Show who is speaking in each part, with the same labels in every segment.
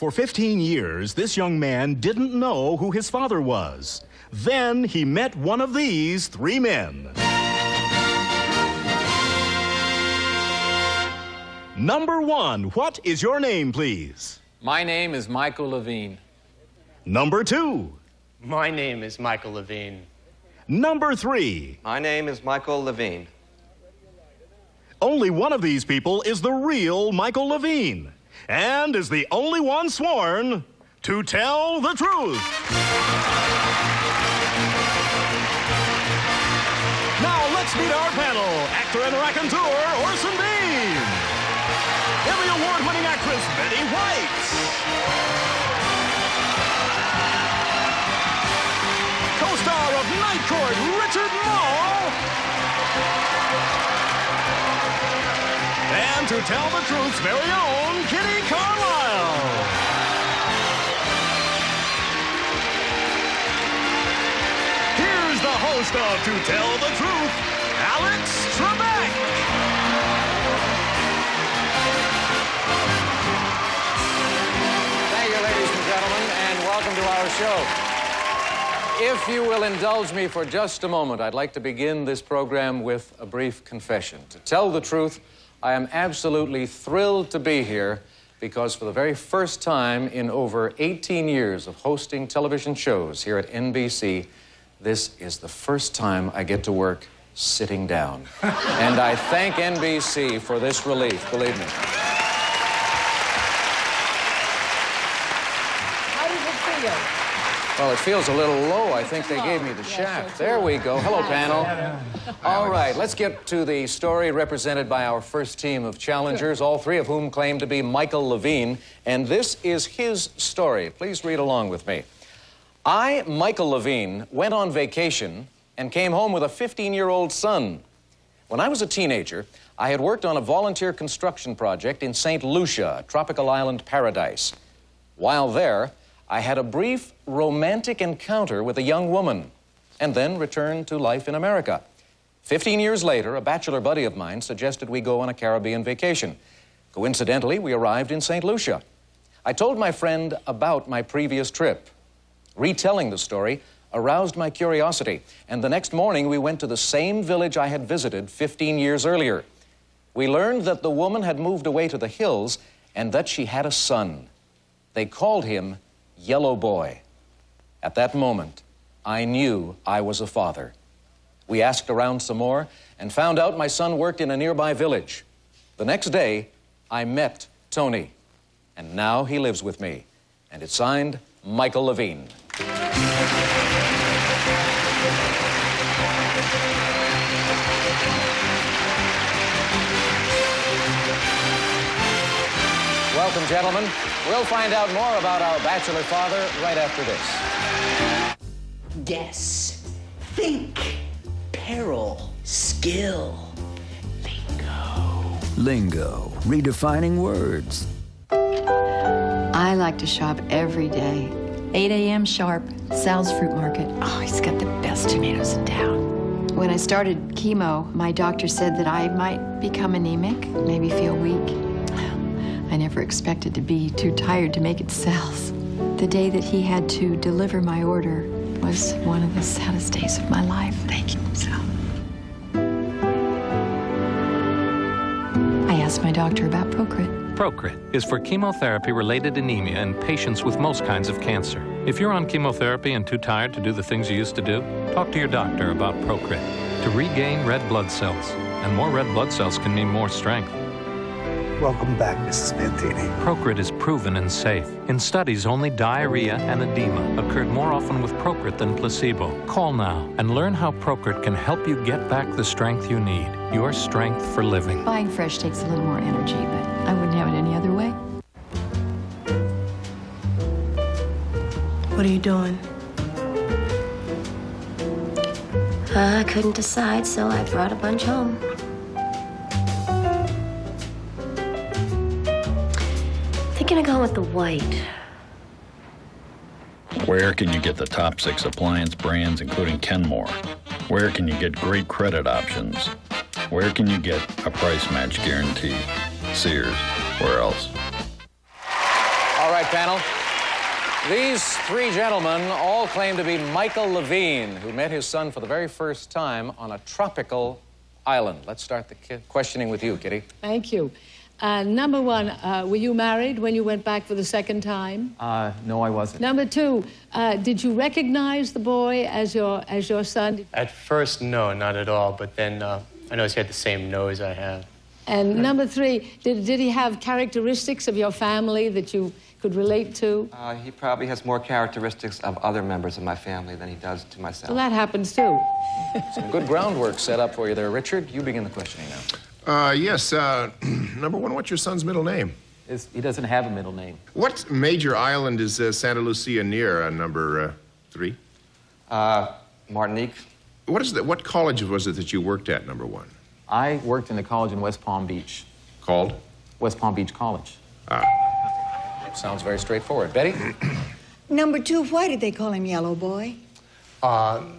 Speaker 1: For 15 years, this young man didn't know who his father was. Then he met one of these three men. Number one, what is your name, please?
Speaker 2: My name is Michael Levine.
Speaker 1: Number two.
Speaker 3: My name is Michael Levine.
Speaker 1: Number three.
Speaker 4: My name is Michael Levine.
Speaker 1: Only one of these people is the real Michael Levine, and is the only one sworn to tell the truth. Now let's meet our panel. Actor and raconteur, Orson Bean. Emmy Award-winning actress, Betty White. Co-star of Night Court, Richard Moll. And to tell the truth's very own, Kitty Carlisle. Here's the host of To Tell the Truth, Alex Trebek.
Speaker 2: Thank you, ladies and gentlemen, and welcome to our show. If you will indulge me for just a moment, I'd like to begin this program with a brief confession. To tell the truth, I am absolutely thrilled to be here because for the very first time in over 18 years of hosting television shows here at NBC, this is the first time I get to work sitting down. And I thank NBC for this relief, believe me.
Speaker 5: How does it feel?
Speaker 2: Well, it feels a little low. I think they gave me the shaft. There we go. Hello, panel. All right, let's get to the story represented by our first team of challengers, all three of whom claim to be Michael Levine. And this is his story. Please read along with me. I, Michael Levine, went on vacation and came home with a 15-year-old son. When I was a teenager, I had worked on a volunteer construction project in St. Lucia, a tropical island paradise. While there, I had a brief romantic encounter with a young woman and then returned to life in America. 15 years later, a bachelor buddy of mine suggested we go on a Caribbean vacation. Coincidentally, we arrived in St. Lucia. I told my friend about my previous trip. Retelling the story aroused my curiosity, and the next morning we went to the same village I had visited 15 years earlier. We learned that the woman had moved away to the hills and that she had a son. They called him Yellow Boy. At that moment, I knew I was a father. We asked around some more and found out my son worked in a nearby village. The next day, I met Tony, and now he lives with me. And it's signed Michael Levine. Welcome, gentlemen. We'll find out more about our bachelor father right after this.
Speaker 6: Guess, think, peril, skill, lingo.
Speaker 7: Lingo, redefining words.
Speaker 8: I like to shop every day. 8 a.m. sharp, Sal's Fruit Market. Oh, he's got the best tomatoes in town. When I started chemo, my doctor said that I might become anemic, maybe feel weak. I never expected to be too tired to make it to Sal's. The day that he had to deliver my order was one of the saddest days of my life. Thank you, Sal. I asked my doctor about Procrit.
Speaker 9: Procrit is for chemotherapy-related anemia in patients with most kinds of cancer. If you're on chemotherapy and too tired to do the things you used to do, talk to your doctor about Procrit to regain red blood cells. And more red blood cells can mean more strength.
Speaker 10: Welcome back, Mrs. Mantini.
Speaker 9: Procrit is proven and safe. In studies, only diarrhea and edema occurred more often with Procrit than placebo. Call now and learn how Procrit can help you get back the strength you need. Your strength for living.
Speaker 8: Buying fresh takes a little more energy, but I wouldn't have it any other way.
Speaker 5: What are you doing?
Speaker 11: I couldn't decide, so I brought a bunch home. Thinking of going with the white.
Speaker 12: Where can you get the top 6 appliance brands, including Kenmore? Where can you get great credit options? Where can you get a price match guarantee? Sears. Where else?
Speaker 2: All right, panel. These three gentlemen all claim to be Michael Levine, who met his son for the very first time on a tropical island. Let's start the questioning with you, Kitty.
Speaker 4: Thank you. Number one, were you married when you went back for the second time?
Speaker 5: No, I wasn't.
Speaker 4: Number two, did you recognize the boy as your son?
Speaker 3: At first, no, not at all. But then I noticed he had the same nose I have.
Speaker 4: And number three, did he have characteristics of your family that you could relate to?
Speaker 5: He probably has more characteristics of other members of my family than he does to myself.
Speaker 4: So that happens too.
Speaker 2: Some good groundwork set up for you there, Richard. You begin the questioning now.
Speaker 13: Yes, number one, what's your son's middle name?
Speaker 5: He doesn't have a middle name.
Speaker 13: What major island is Santa Lucia near, number three?
Speaker 5: Martinique.
Speaker 13: What college was it that you worked at, number one?
Speaker 5: I worked in a college in West Palm Beach.
Speaker 13: Called?
Speaker 5: West Palm Beach College.
Speaker 2: Sounds very straightforward. Betty?
Speaker 14: Number two, why did they call him Yellow Boy?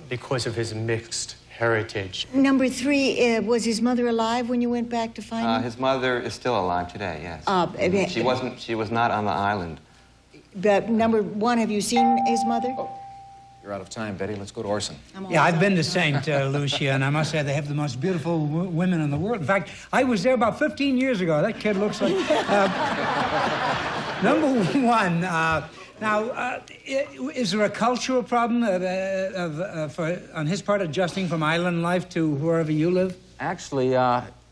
Speaker 3: Because of his mixed heritage.
Speaker 14: Number three, was his mother alive when you went back to find him?
Speaker 5: His mother is still alive today, yes. She was not on the island.
Speaker 14: But number one, have you seen his mother?
Speaker 2: Oh, you're out of time, Betty. Let's go to Orson.
Speaker 15: Yeah, I've been to St. Lucia, and I must say they have the most beautiful women in the world. In fact, I was there about 15 years ago. That kid looks like... Number one, now, is there a cultural problem on his part adjusting from island life to wherever you live?
Speaker 5: Actually,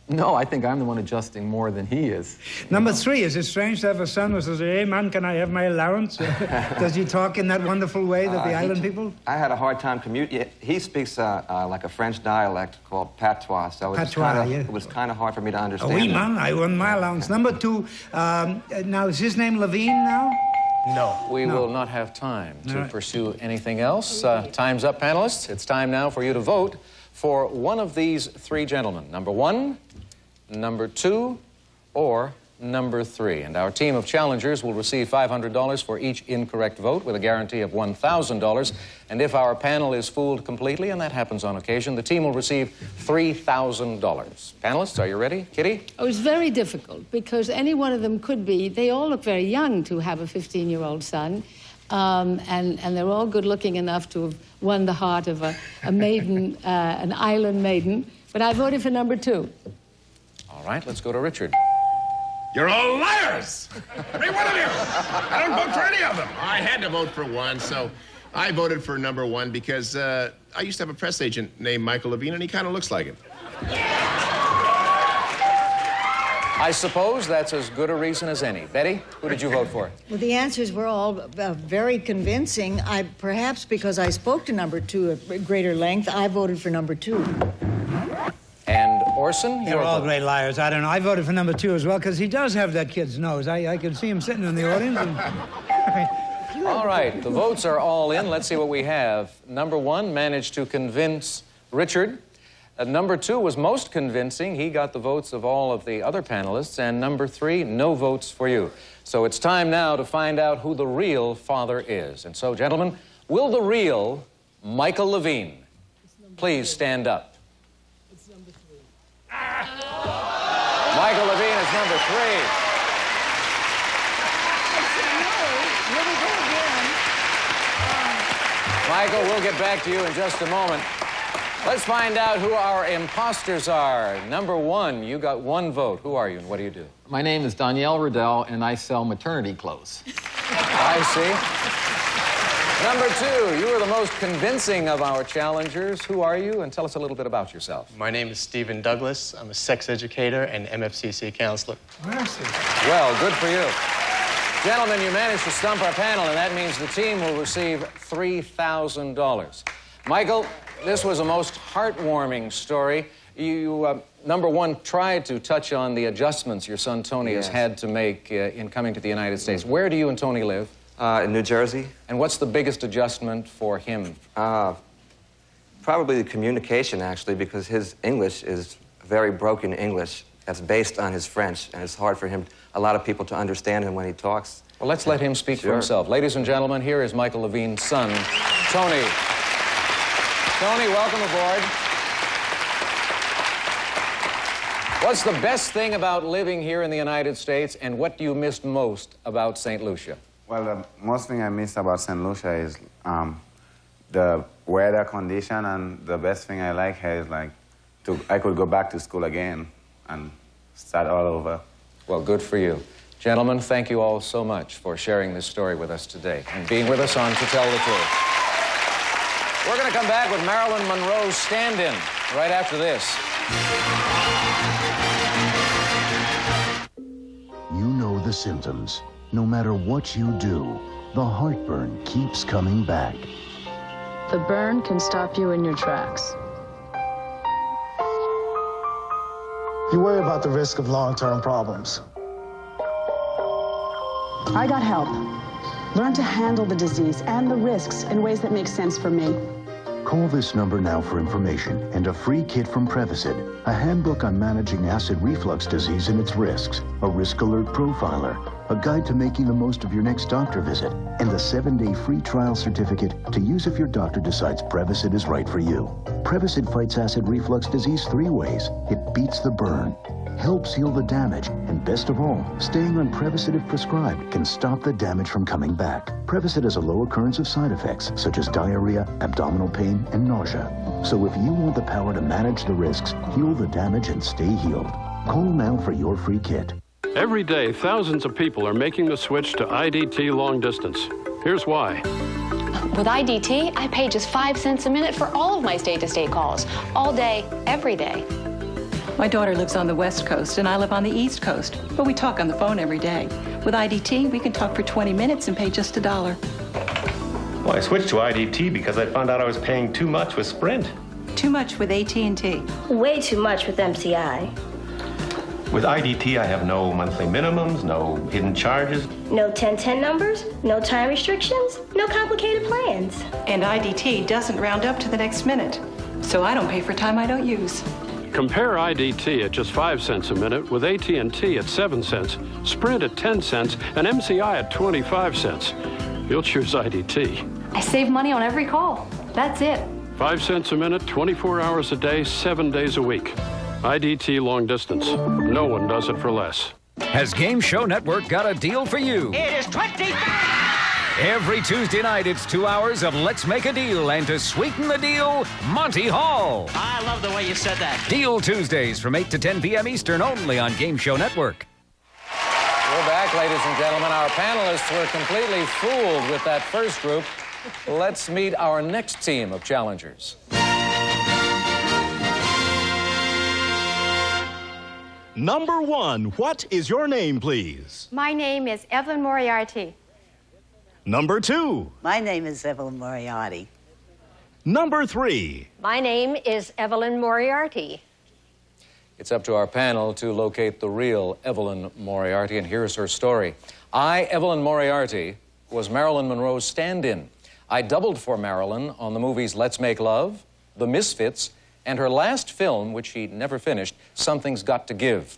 Speaker 5: no, I think I'm the one adjusting more than he is.
Speaker 15: Number three, is it strange to have a son who says, hey, man, can I have my allowance? Does he talk in that wonderful way that the island people?
Speaker 5: I had a hard time communicating. He speaks like a French dialect called patois, so it was kind of hard for me to understand.
Speaker 15: Oui, man, I won my allowance. Number two, now, is his name Levine now?
Speaker 3: No.
Speaker 2: We will not have time to pursue anything else. Time's up, panelists. It's time now for you to vote for one of these three gentlemen. Number one, number two, or number three. And our team of challengers will receive $500 for each incorrect vote with a guarantee of $1,000. And if our panel is fooled completely, and that happens on occasion, the team will receive $3,000. Panelists, are you ready? Kitty?
Speaker 4: Oh, it's very difficult because any one of them could be. They all look very young to have a 15-year-old son. And they're all good-looking enough to have won the heart of a maiden, an island maiden. But I voted for number two.
Speaker 2: All right, let's go to Richard.
Speaker 13: You're all liars! Every one of you! I don't vote for any of them. I had to vote for one, so I voted for number one because I used to have a press agent named Michael Levine, and he kind of looks like him.
Speaker 2: I suppose that's as good a reason as any. Betty, who did you vote for?
Speaker 14: Well, the answers were all very convincing. Perhaps because I spoke to number two at greater length, I voted for number two.
Speaker 2: And Orson?
Speaker 15: They're all great liars. I don't know. I voted for number two as well because he does have that kid's nose. I could see him sitting in the audience.
Speaker 2: All right, the votes are all in. Let's see what we have. Number one managed to convince Richard. Number two was most convincing. He got the votes of all of the other panelists. And number three, no votes for you. So it's time now to find out who the real father is. And so, gentlemen, will the real Michael Levine please stand up?
Speaker 4: It's number three.
Speaker 2: Michael Levine is number three. Michael, we'll get back to you in just a moment. Let's find out who our imposters are. Number one, you got one vote. Who are you and what do you do?
Speaker 5: My name is Danielle Riddell, and I sell maternity clothes.
Speaker 2: I see. Number two, you are the most convincing of our challengers. Who are you? And tell us a little bit about yourself.
Speaker 3: My name is Stephen Douglas. I'm a sex educator and MFCC counselor.
Speaker 2: Well, good for you. Gentlemen, you managed to stump our panel, and that means the team will receive $3,000. Michael, this was a most heartwarming story. You, number one, tried to touch on the adjustments your son Tony has had to make in coming to the United States. Where do you and Tony live?
Speaker 5: In New Jersey.
Speaker 2: And what's the biggest adjustment for him?
Speaker 5: Probably the communication, actually, because his English is very broken English that's based on his French, and it's hard for him, a lot of people, to understand him when he talks.
Speaker 2: Well, let's let him speak for himself. Ladies and gentlemen, here is Michael Levine's son, Tony. Tony, welcome aboard. What's the best thing about living here in the United States, and what do you miss most about St. Lucia?
Speaker 16: Well, the most thing I miss about St. Lucia is the weather condition, and the best thing I like here is I could go back to school again and start all over.
Speaker 2: Well, good for you. Gentlemen, thank you all so much for sharing this story with us today and being with us on To Tell the Truth. We're going to come back with Marilyn Monroe's stand-in right after this.
Speaker 17: You know the symptoms. No matter what you do, the heartburn keeps coming back.
Speaker 18: The burn can stop you in your tracks.
Speaker 19: You worry about the risk of long-term problems.
Speaker 20: I got help. Learn to handle the disease and the risks in ways that make sense for me.
Speaker 17: Call this number now for information and a free kit from Prevacid, a handbook on managing acid reflux disease and its risks, a risk alert profiler, a guide to making the most of your next doctor visit, and a 7-day free trial certificate to use if your doctor decides Prevacid is right for you. Prevacid fights acid reflux disease 3 ways. It beats the burn, helps heal the damage, and best of all, staying on Prevacid if prescribed can stop the damage from coming back. Prevacid has a low occurrence of side effects such as diarrhea, abdominal pain, and nausea. So if you want the power to manage the risks, heal the damage, and stay healed, call now for your free kit.
Speaker 21: Every day, thousands of people are making the switch to IDT long distance. Here's why.
Speaker 22: With IDT, I pay just 5 cents a minute for all of my state-to-state calls, all day, every day.
Speaker 23: My daughter lives on the West Coast, and I live on the East Coast, but we talk on the phone every day. With IDT, we can talk for 20 minutes and pay just $1.
Speaker 24: Well, I switched to IDT because I found out I was paying too much with Sprint.
Speaker 23: Too much with AT&T.
Speaker 11: Way too much with MCI.
Speaker 24: With IDT, I have no monthly minimums, no hidden charges.
Speaker 11: No 1010 numbers, no time restrictions, no complicated plans.
Speaker 23: And IDT doesn't round up to the next minute, so I don't pay for time I don't use.
Speaker 21: Compare IDT at just 5 cents a minute with AT&T at 7 cents, Sprint at 10 cents, and MCI at 25 cents. You'll choose IDT.
Speaker 22: I save money on every call. That's it.
Speaker 21: 5 cents a minute, 24 hours a day, 7 days a week. IDT long distance. No one does it for less.
Speaker 7: Has Game Show Network got a deal for you?
Speaker 6: It is 25!
Speaker 7: Every Tuesday night, it's 2 hours of Let's Make a Deal. And to sweeten the deal, Monty Hall.
Speaker 6: I love the way you said that.
Speaker 7: Deal Tuesdays from 8 to 10 p.m. Eastern only on Game Show Network.
Speaker 2: We're back, ladies and gentlemen. Our panelists were completely fooled with that first group. Let's meet our next team of challengers.
Speaker 1: Number 1, what is your name, please?
Speaker 25: My name is Evelyn Moriarty.
Speaker 1: Number 2.
Speaker 26: My name is Evelyn Moriarty.
Speaker 1: Number 3.
Speaker 25: My name is Evelyn Moriarty.
Speaker 2: It's up to our panel to locate the real Evelyn Moriarty, and here's her story. I, Evelyn Moriarty, was Marilyn Monroe's stand-in. I doubled for Marilyn on the movies Let's Make Love, The Misfits, and her last film, which she never finished, Something's Got to Give.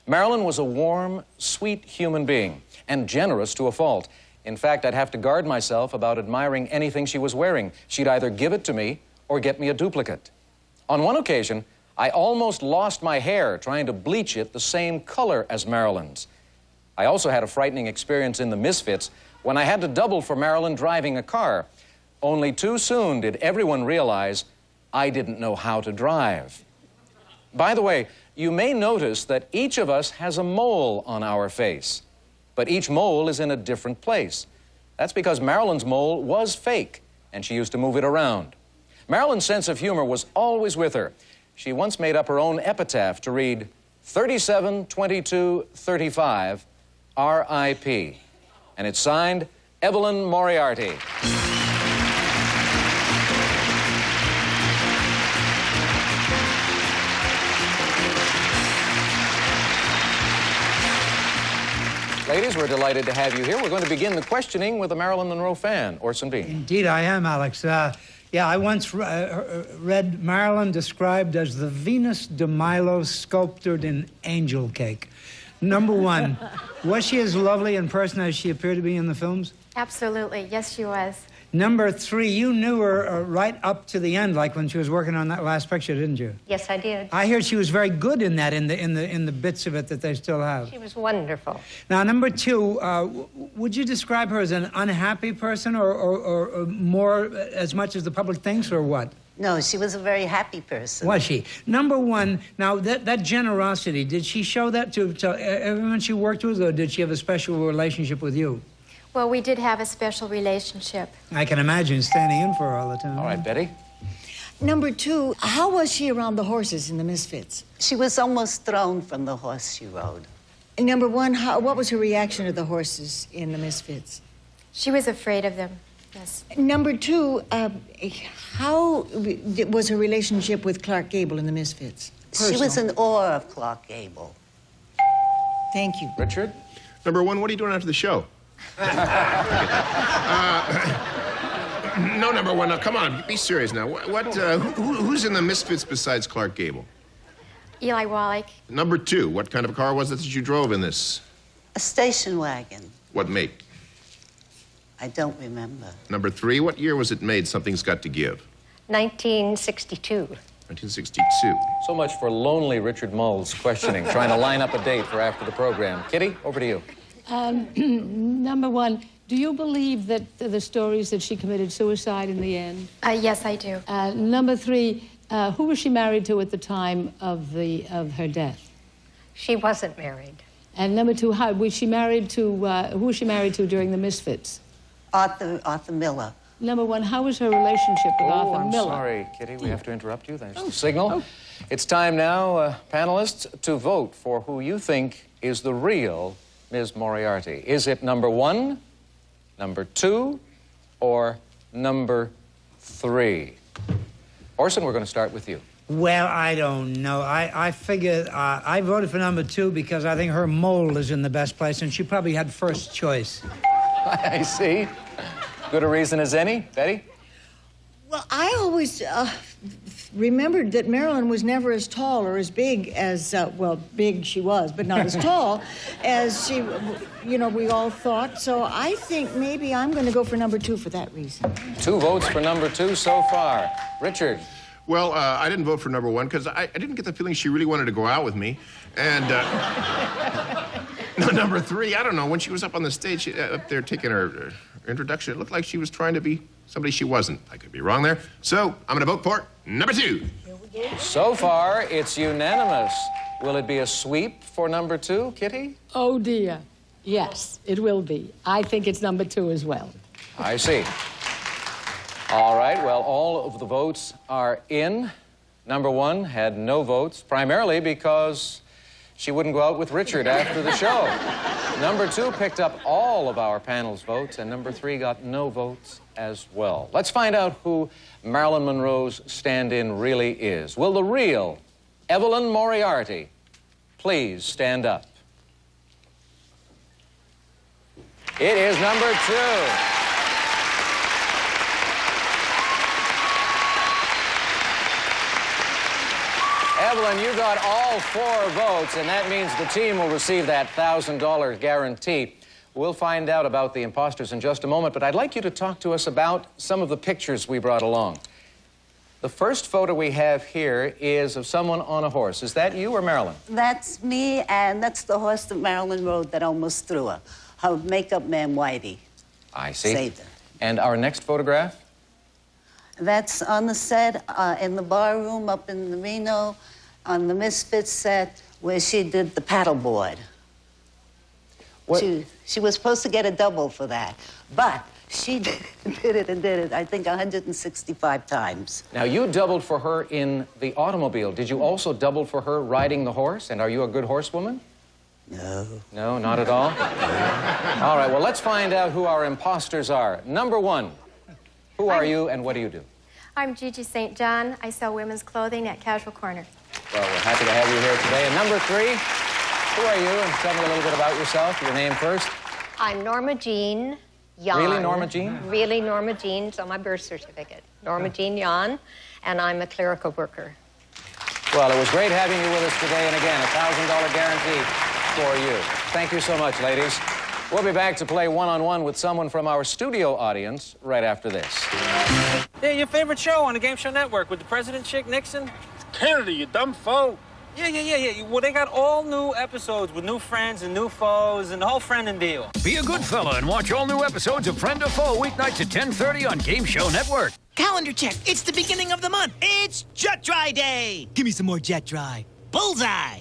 Speaker 2: Marilyn was a warm, sweet human being, and generous to a fault. In fact, I'd have to guard myself about admiring anything she was wearing. She'd either give it to me or get me a duplicate. On one occasion, I almost lost my hair trying to bleach it the same color as Marilyn's. I also had a frightening experience in The Misfits when I had to double for Marilyn driving a car. Only too soon did everyone realize I didn't know how to drive. By the way, you may notice that each of us has a mole on our face, but each mole is in a different place. That's because Marilyn's mole was fake, and she used to move it around. Marilyn's sense of humor was always with her. She once made up her own epitaph to read 37, 22, 35, R.I.P. And it's signed Evelyn Moriarty. Ladies, we're delighted to have you here. We're going to begin the questioning with a Marilyn Monroe fan, Orson Bean.
Speaker 15: Indeed, I am, Alex. I once read Marilyn described as the Venus de Milo sculptured in angel cake. Number 1, was she as lovely in person as she appeared to be in the films?
Speaker 25: Absolutely. Yes, she was.
Speaker 15: Number 3, you knew her right up to the end, like when she was working on that last picture, didn't you?
Speaker 25: Yes, I did.
Speaker 15: I hear she was very good in that, in the bits of it that they still have.
Speaker 25: She was wonderful.
Speaker 15: Now, number 2, would you describe her as an unhappy person, or more as much as the public thinks, or what?
Speaker 26: No, she was a very happy person.
Speaker 15: Was she? Number 1, now that generosity, did she show that to everyone she worked with, or did she have a special relationship with you?
Speaker 25: Well, we did have a special relationship.
Speaker 15: I can imagine standing in for her all the time.
Speaker 2: All right, Betty.
Speaker 8: Number 2, how was she around the horses in the Misfits?
Speaker 26: She was almost thrown from the horse she rode.
Speaker 8: And number 1, what was her reaction to the horses in the Misfits?
Speaker 25: She was afraid of them, yes.
Speaker 8: Number 2, how was her relationship with Clark Gable in the Misfits?
Speaker 26: She was in awe of Clark Gable.
Speaker 8: Thank you.
Speaker 2: Richard?
Speaker 9: Number 1, what are you doing after the show? No, number 1, now come on, be serious now. Who's in the Misfits besides Clark Gable?
Speaker 25: Eli Wallach.
Speaker 9: Number 2, what kind of a car was it that you drove in this?
Speaker 26: A station wagon.
Speaker 9: What make?
Speaker 26: I don't remember.
Speaker 9: Number 3, what year was it made, Something's Got to Give?
Speaker 25: 1962.
Speaker 9: 1962.
Speaker 2: So much for lonely Richard Mull's questioning, trying to line up a date for after the program. Kitty, over to you.
Speaker 4: Number 1, do you believe that the stories that she committed suicide in the end?
Speaker 25: Yes, I do.
Speaker 4: Number 3, who was she married to at the time of her death?
Speaker 25: She wasn't married.
Speaker 4: And number 2, who was she married to during the Misfits?
Speaker 26: Arthur Miller.
Speaker 4: Number 1, how was her relationship with Arthur
Speaker 2: I'm
Speaker 4: Miller?
Speaker 2: Sorry, Kitty, we have to interrupt you. There's the signal. It's time now, panelists, to vote for who you think is the real Ms. Moriarty. Is it number 1, number 2, or number 3? Orson, we're going to start with you.
Speaker 15: Well, I don't know. I figure I voted for number 2 because I think her mold is in the best place, and she probably had first choice.
Speaker 2: I see. Good a reason as any. Betty?
Speaker 8: Well, I always remembered that Marilyn was never as tall or as big as, big she was, but not as tall as she, we all thought. So I think maybe I'm going to go for number 2 for that reason.
Speaker 2: 2 votes for number 2 so far. Richard?
Speaker 9: Well, I didn't vote for number 1 because I didn't get the feeling she really wanted to go out with me. And number 3, I don't know, when she was up on the stage, up there taking her introduction, it looked like she was trying to be somebody she wasn't. I could be wrong there. So I'm going to vote for number 2.
Speaker 2: So far, it's unanimous. Will it be a sweep for number 2, Kitty?
Speaker 4: Oh, dear. Yes, it will be. I think it's number 2 as well.
Speaker 2: I see. All right, well, all of the votes are in. Number 1 had no votes, primarily because she wouldn't go out with Richard after the show. Number 2 picked up all of our panel's votes, and number 3 got no votes as well. Let's find out who Marilyn Monroe's stand-in really is. Will the real Evelyn Moriarty please stand up? It is number 2. Evelyn, you got all 4 votes, and that means the team will receive that $1,000 guarantee. We'll find out about the imposters in just a moment, but I'd like you to talk to us about some of the pictures we brought along. The first photo we have here is of someone on a horse. Is that you or Marilyn?
Speaker 26: That's me, and that's the horse that Marilyn rode that almost threw her. Her makeup man, Whitey.
Speaker 2: I see.
Speaker 26: Saved her.
Speaker 2: And our next photograph?
Speaker 26: That's on the set, in the bar room up in the Reno, on the Misfits set, where she did the paddleboard. She was supposed to get a double for that, but she did it, I think, 165 times.
Speaker 2: Now, you doubled for her in the automobile. Did you also double for her riding the horse? And are you a good horsewoman?
Speaker 26: No.
Speaker 2: No, not at all? All right, well, let's find out who our imposters are. Number 1, who are you and what do you do?
Speaker 25: I'm Gigi St. John. I sell women's clothing at Casual Corner.
Speaker 2: Well, we're happy to have you here today. And number 3, who are you? And tell me a little bit about yourself. Your name first.
Speaker 25: I'm Norma Jean Yon.
Speaker 2: Really, Norma Jean?
Speaker 25: Really, Norma Jean. It's on my birth certificate. Norma Jean Yon, and I'm a clerical worker.
Speaker 2: Well, it was great having you with us today. And again, a $1,000 guarantee for you. Thank you so much, ladies. We'll be back to play one-on-one with someone from our studio audience right after this.
Speaker 3: Yeah, your favorite show on the Game Show Network with the president chick, Nixon?
Speaker 5: Kennedy, you dumb foe.
Speaker 3: Yeah. Well, they got all new episodes with new friends and new foes and the whole friendin' deal.
Speaker 7: Be a good fella and watch all new episodes of Friend or Foe weeknights at 10:30 on Game Show Network.
Speaker 10: Calendar check. It's the beginning of the month. It's Jet Dry Day. Give me some more Jet Dry. Bullseye.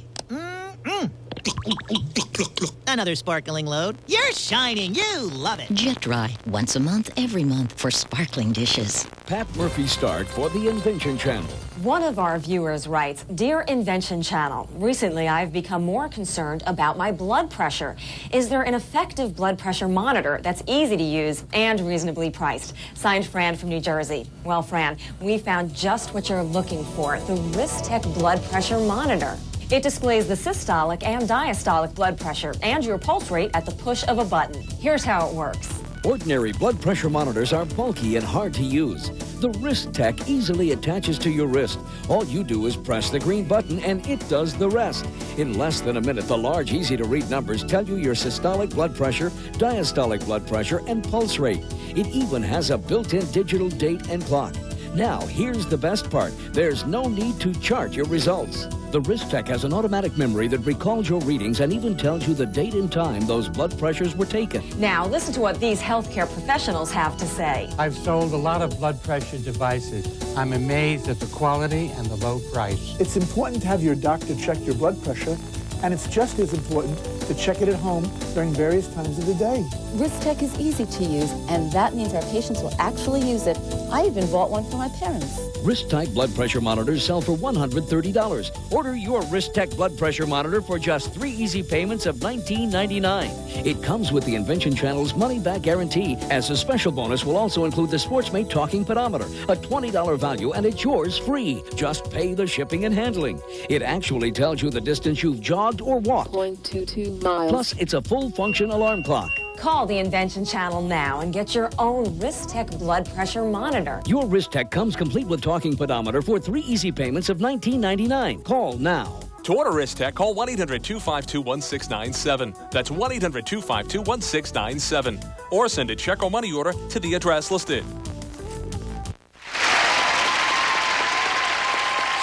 Speaker 10: Another sparkling load. You're shining. You love it.
Speaker 12: Jet Dry. Once a month, every month for sparkling dishes.
Speaker 13: Pat Murphy-Stark for the Invention Channel.
Speaker 14: One of our viewers writes, Dear Invention Channel, recently I've become more concerned about my blood pressure. Is there an effective blood pressure monitor that's easy to use and reasonably priced? Signed, Fran from New Jersey. Well, Fran, we found just what you're looking for, the Wrist-Tech blood pressure monitor. It displays the systolic and diastolic blood pressure and your pulse rate at the push of a button. Here's how it works.
Speaker 13: Ordinary blood pressure monitors are bulky and hard to use. The Wrist-Tech easily attaches to your wrist. All you do is press the green button and it does the rest. In less than a minute, the large, easy-to-read numbers tell you your systolic blood pressure, diastolic blood pressure, and pulse rate. It even has a built-in digital date and clock. Now, here's the best part. There's no need to chart your results. The Wrist-Tech has an automatic memory that recalls your readings and even tells you the date and time those blood pressures were taken.
Speaker 14: Now, listen to what these healthcare professionals have to say.
Speaker 27: I've sold a lot of blood pressure devices. I'm amazed at the quality and the low price.
Speaker 19: It's important to have your doctor check your blood pressure, and it's just as important to check it at home during various times of the day.
Speaker 28: Wrist-Tech is easy to use, and that means our patients will actually use it. I even bought one for my parents.
Speaker 13: Wrist-Tech blood pressure monitors sell for $130. Order your Wrist-Tech blood pressure monitor for just 3 easy payments of $19.99. It comes with the Invention Channel's money-back guarantee. As a special bonus, will also include the Sportsmate talking pedometer, a $20 value, and it's yours free. Just pay the shipping and handling. It actually tells you the distance you've jogged or walked.
Speaker 28: 0.22 miles.
Speaker 13: Plus, it's a full-function alarm clock.
Speaker 14: Call the Invention Channel now and get your own Wrist-Tech blood pressure monitor.
Speaker 13: Your Wrist-Tech comes complete with talking pedometer for 3 easy payments of $19.99. Call now.
Speaker 29: To order Wrist-Tech, call 1-800-252-1697. That's 1-800-252-1697. Or send a check or money order to the address listed.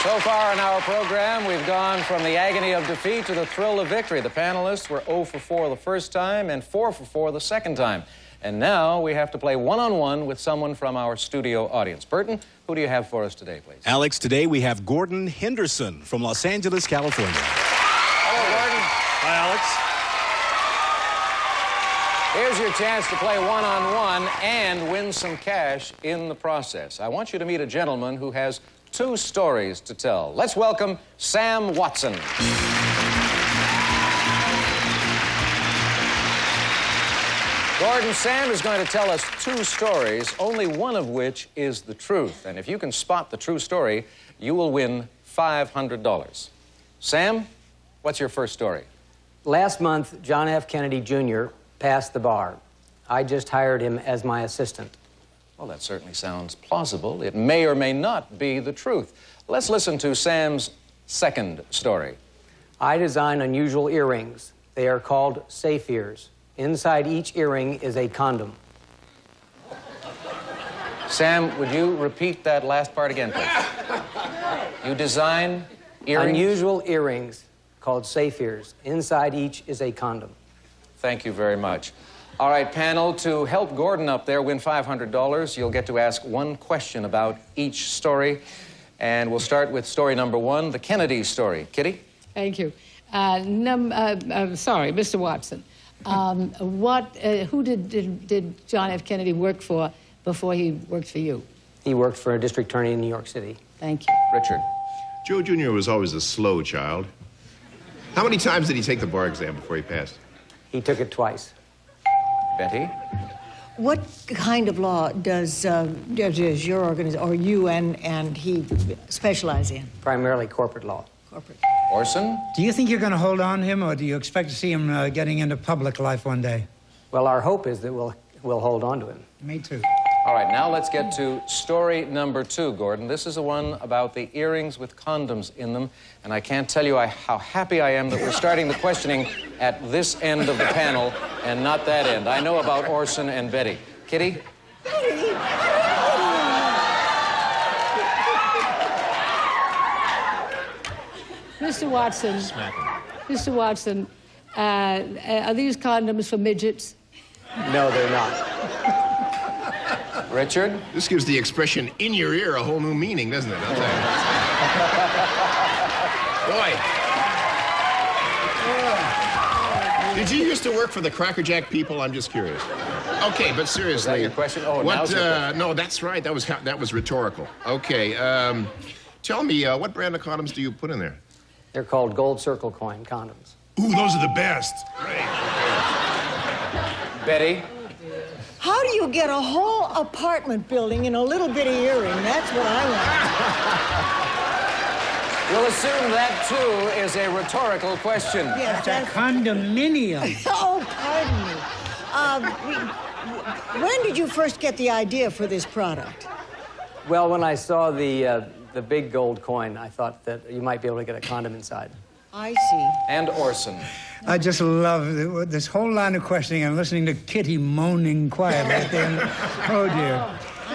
Speaker 2: So far in our program, we've gone from the agony of defeat to the thrill of victory. The panelists were 0 for 4 the first time and 4 for 4 the second time. And now we have to play one-on-one with someone from our studio audience. Burton, who do you have for us today, please?
Speaker 1: Alex, today we have Gordon Henderson from Los Angeles, California.
Speaker 2: Hello, Gordon.
Speaker 1: Hi,
Speaker 2: Here's
Speaker 1: Alex.
Speaker 2: your chance to play one-on-one and win some cash in the process. I want you to meet a gentleman who has 2 stories to tell. Let's welcome Sam Watson. Gordon, Sam is going to tell us 2 stories, only one of which is the truth. And if you can spot the true story, you will win $500. Sam, what's your first story?
Speaker 30: Last month, John F. Kennedy Jr. passed the bar. I just hired him as my assistant.
Speaker 2: Well, that certainly sounds plausible. It may or may not be the truth. Let's listen to Sam's second story.
Speaker 30: I design unusual earrings. They are called safe ears. Inside each earring is a condom.
Speaker 2: Sam, would you repeat that last part again, please? You design earrings?
Speaker 30: Unusual earrings called safe ears. Inside each is a condom.
Speaker 2: Thank you very much. All right, panel, to help Gordon up there win $500, you'll get to ask 1 question about each story. And we'll start with story number 1, the Kennedy story. Kitty?
Speaker 4: Thank you. Sorry, Mr. Watson. Who did John F. Kennedy work for before he worked for you?
Speaker 30: He worked for a district attorney in New York City.
Speaker 4: Thank you.
Speaker 2: Richard?
Speaker 9: Joe Jr. was always a slow child. How many times did he take the bar exam before he passed?
Speaker 30: He took it twice.
Speaker 2: Betty?
Speaker 8: What kind of law does your organization, or you and he, specialize in?
Speaker 30: Primarily corporate law.
Speaker 8: Corporate.
Speaker 2: Orson?
Speaker 15: Do you think you're going to hold on to him, or do you expect to see him getting into public life one day?
Speaker 30: Well, our hope is that we'll hold on to him.
Speaker 15: Me too.
Speaker 2: All right, now let's get to story number 2, Gordon. This is the one about the earrings with condoms in them, and I can't tell you how happy I am that we're starting the questioning at this end of the panel and not that end. I know about Orson and Betty. Kitty?
Speaker 4: Mr. Watson. Mr. Watson, are these condoms for midgets?
Speaker 30: No, they're not.
Speaker 2: Richard?
Speaker 9: This gives the expression "in your ear" a whole new meaning, doesn't it? I'll tell you. Boy. Did you used to work for the Cracker Jack people? I'm just curious. Okay, but seriously.
Speaker 2: Is that your question? Oh,
Speaker 9: what,
Speaker 2: now's your question.
Speaker 9: No, that's right. That was rhetorical. Okay, tell me, what brand of condoms do you put in there?
Speaker 30: They're called Gold Circle Coin condoms.
Speaker 9: Ooh, those are the best. Great.
Speaker 2: Betty?
Speaker 8: How do you get a whole apartment building in a little bitty earring? That's what I want.
Speaker 2: We'll assume that, too, is a rhetorical question.
Speaker 8: Yes,
Speaker 15: That's a condominium.
Speaker 8: Oh, pardon me. When did you first get the idea for this product?
Speaker 30: Well, when I saw the big gold coin, I thought that you might be able to get a condom inside.
Speaker 8: I see.
Speaker 2: And Orson.
Speaker 15: I just love this whole line of questioning. I'm listening to Kitty moaning quietly at the end. Oh, dear.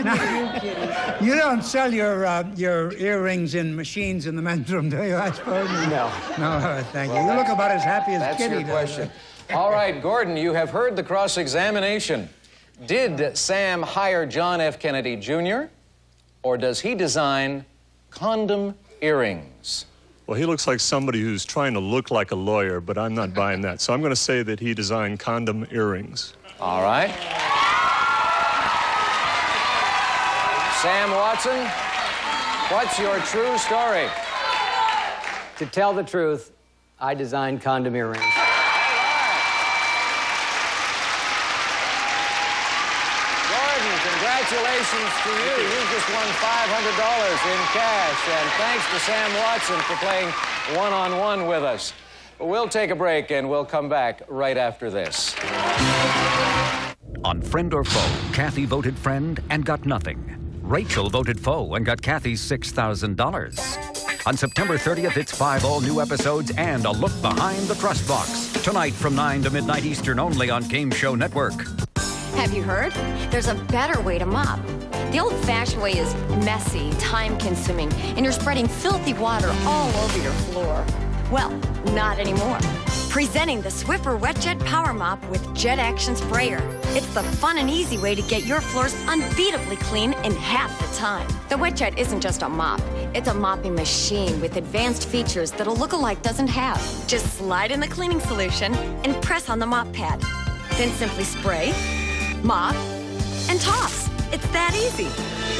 Speaker 15: Now, you don't sell your earrings in machines in the men's room, do you, I suppose?
Speaker 30: No.
Speaker 15: No, thank you. You look about as happy as
Speaker 2: That's
Speaker 15: Kitty
Speaker 2: your
Speaker 15: does.
Speaker 2: question. All right, Gordon, you have heard the cross-examination. Did Sam hire John F. Kennedy Jr., or does he design condom earrings?
Speaker 6: Well, he looks like somebody who's trying to look like a lawyer, but I'm not buying that. So I'm going to say that he designed condom earrings.
Speaker 2: All right. Sam Watson, what's your true story?
Speaker 30: To tell the truth, I designed condom earrings.
Speaker 2: Congratulations to you. You just won $500 in cash. And thanks to Sam Watson for playing one-on-one with us. We'll take a break and we'll come back right after this.
Speaker 7: On Friend or Foe, Kathy voted friend and got nothing. Rachel voted foe and got Kathy's $6,000. On September 30th, it's 5 all-new episodes and a look behind the trust box. Tonight from 9 to midnight Eastern only on Game Show Network.
Speaker 11: Have you heard? There's a better way to mop. The old-fashioned way is messy, time-consuming, and you're spreading filthy water all over your floor. Well, not anymore. Presenting the Swiffer Wet Jet Power Mop with Jet Action Sprayer. It's the fun and easy way to get your floors unbeatably clean in half the time. The Wet Jet isn't just a mop. It's a mopping machine with advanced features that a look-alike doesn't have. Just slide in the cleaning solution and press on the mop pad. Then simply spray, mop, and toss. It's that easy.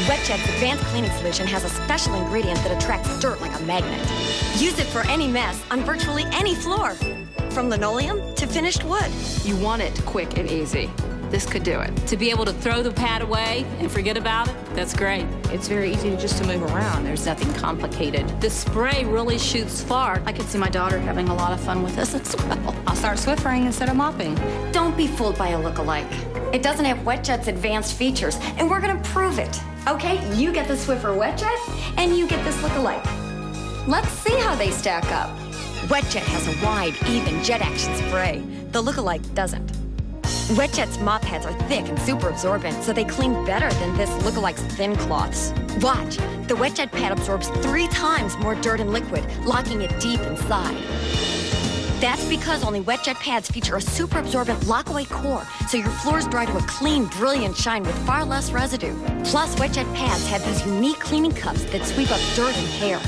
Speaker 11: WetJet's advanced cleaning solution has a special ingredient that attracts dirt like a magnet. Use it for any mess on virtually any floor, from linoleum to finished wood.
Speaker 16: You want it quick and easy. This could do it. To be able to throw the pad away and forget about it, that's great. It's very easy just to move around. There's nothing complicated. The spray really shoots far. I could see my daughter having a lot of fun with this as well. I'll start Swiffering instead of mopping.
Speaker 11: Don't be fooled by a look-alike. It doesn't have WetJet's advanced features, and we're gonna prove it. Okay, you get the Swiffer WetJet, and you get this look-alike. Let's see how they stack up. WetJet has a wide, even jet action spray. The look-alike doesn't. WetJet's mop pads are thick and super absorbent, so they clean better than this look-alike's thin cloths. Watch, the WetJet pad absorbs 3 times more dirt and liquid, locking it deep inside. That's because only WetJet pads feature a super absorbent lock-away core, so your floors dry to a clean, brilliant shine with far less residue. Plus, WetJet pads have these unique cleaning cups that sweep up dirt and hair.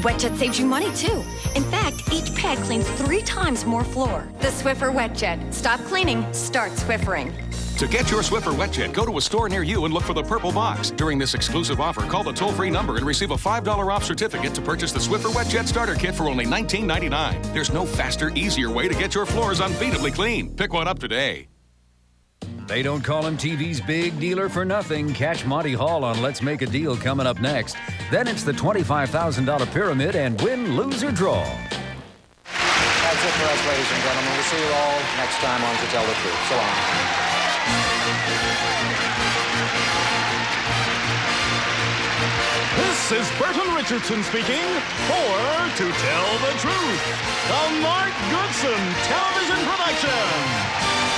Speaker 11: WetJet saves you money, too. In fact, each pad cleans 3 times more floor. The Swiffer WetJet. Stop cleaning, start Swiffering.
Speaker 29: To get your Swiffer WetJet, go to a store near you and look for the purple box. During this exclusive offer, call the toll-free number and receive a $5 off certificate to purchase the Swiffer WetJet starter kit for only $19.99. There's no faster, easier way to get your floors unbeatably clean. Pick one up today.
Speaker 7: They don't call him TV's big dealer for nothing. Catch Monty Hall on Let's Make a Deal coming up next. Then it's the $25,000 pyramid and win, lose, or draw.
Speaker 2: That's it for us, ladies and gentlemen. We'll see you all next time on To Tell the Truth. So long.
Speaker 1: This is Burton Richardson speaking for To Tell the Truth, the Mark Goodson television production.